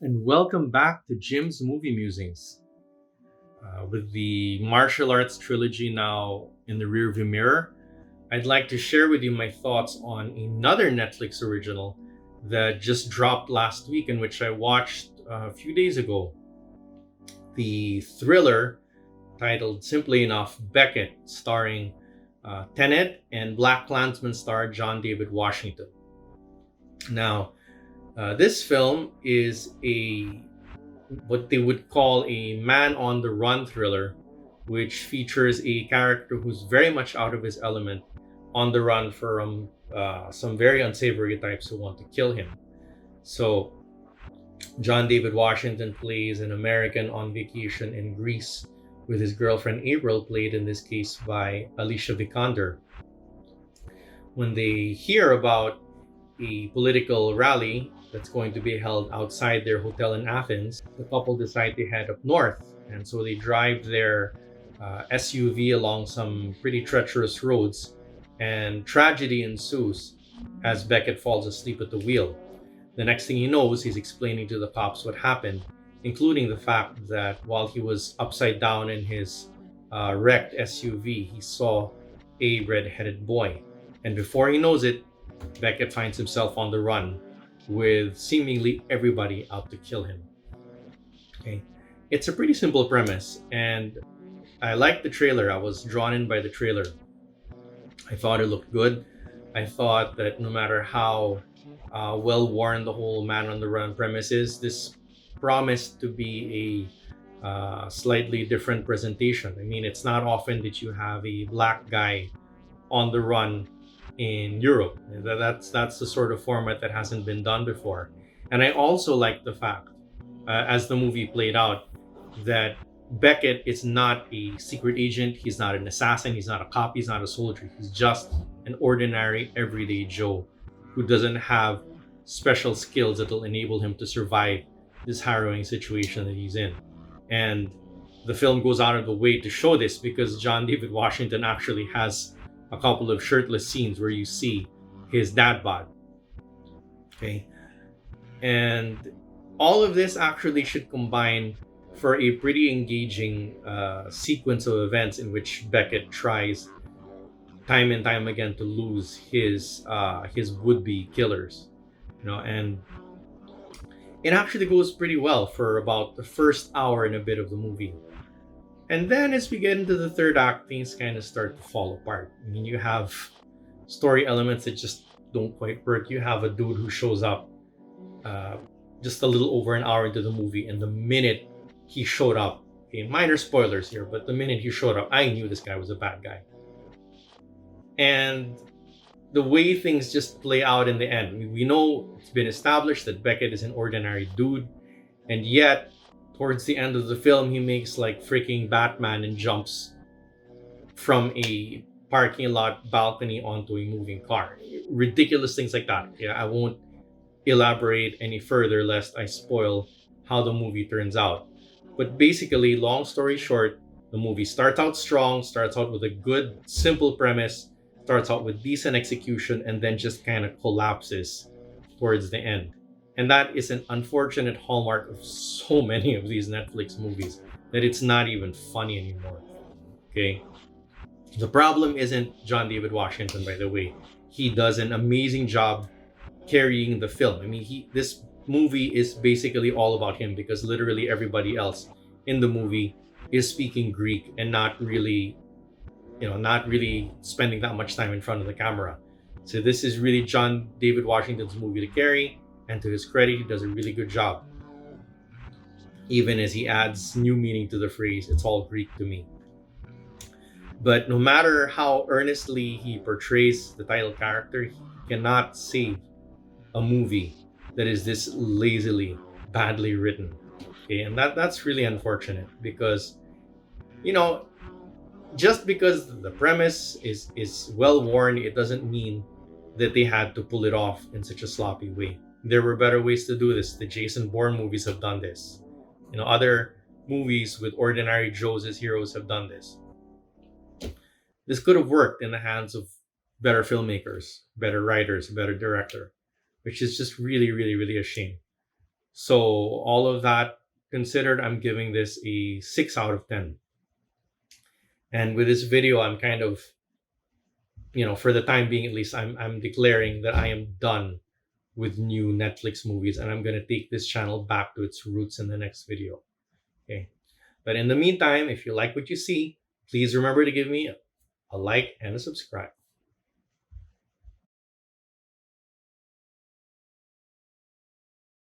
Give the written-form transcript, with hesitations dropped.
and welcome back to Jim's Movie Musings. With the martial arts trilogy now in the rearview mirror, I'd like to share with you my thoughts on another Netflix original that just dropped last week and which I watched a few days ago. The thriller titled simply enough Beckett, starring Tenet and Black Klansman star John David Washington. Now, this film is a what they would call a man on the run thriller, which features a character who's very much out of his element, on the run from some very unsavory types who want to kill him. So, John David Washington plays an American on vacation in Greece with his girlfriend April, played in this case by Alicia Vikander. When they hear about a political rally that's going to be held outside their hotel in Athens, the couple decide to head up north. And so they drive their SUV along some pretty treacherous roads, and tragedy ensues as Beckett falls asleep at the wheel. The next thing he knows, he's explaining to the cops what happened, including the fact that while he was upside down in his wrecked SUV, he saw a red-headed boy. And before he knows it, Beckett finds himself on the run with seemingly everybody out to kill him. Okay. It's a pretty simple premise, and I liked the trailer. I was drawn in by the trailer. I thought it looked good. I thought that no matter how well worn the whole man on the run premise is, this promised to be a slightly different presentation. I mean, it's not often that you have a black guy on the run in Europe. That's the sort of format that hasn't been done before. And I also like the fact, as the movie played out, that Beckett is not a secret agent. He's not an assassin. He's not a cop. He's not a soldier. He's just an ordinary, everyday Joe who doesn't have special skills that will enable him to survive this harrowing situation that he's in. And the film goes out of the way to show this because John David Washington actually has a couple of shirtless scenes where you see his dad bod. Okay. And all of this actually should combine for a pretty engaging sequence of events in which Beckett tries time and time again to lose his would-be killers. And it actually goes pretty well for about the first hour and a bit of the movie. And then as we get into the third act, things kind of start to fall apart. I mean, you have story elements that just don't quite work. You have a dude who shows up just a little over an hour into the movie, and the minute he showed up, okay, minor spoilers here, but the minute he showed up, I knew this guy was a bad guy. And the way things just play out in the end, we know it's been established that Beckett is an ordinary dude, and yet towards the end of the film, he makes like freaking Batman and jumps from a parking lot balcony onto a moving car. Ridiculous things like that. Yeah, I won't elaborate any further lest I spoil how the movie turns out. But basically, long story short, the movie starts out strong, starts out with a good, simple premise, starts out with decent execution, and then just kind of collapses towards the end. And that is an unfortunate hallmark of so many of these Netflix movies that it's not even funny anymore. Okay? The problem isn't John David Washington, by the way. He does an amazing job carrying the film. I mean, this movie is basically all about him because literally everybody else in the movie is speaking Greek and not really spending that much time in front of the camera. So this is really John David Washington's movie to carry. And to his credit, he does a really good job. Even as he adds new meaning to the phrase, it's all Greek to me. But no matter how earnestly he portrays the title character, he cannot save a movie that is this lazily, badly written. Okay, and that's really unfortunate because, just because the premise is well worn, it doesn't mean that they had to pull it off in such a sloppy way. There were better ways to do this. The Jason Bourne movies have done this. Other movies with ordinary Joes as heroes have done this. This could have worked in the hands of better filmmakers, better writers, better director, which is just really, really, really a shame. So all of that considered, I'm giving this a 6 out of 10. And with this video, I'm kind of, for the time being at least, I'm declaring that I am done with new Netflix movies, and I'm going to take this channel back to its roots in the next video. Okay. But in the meantime, if you like what you see, please remember to give me a like and a subscribe.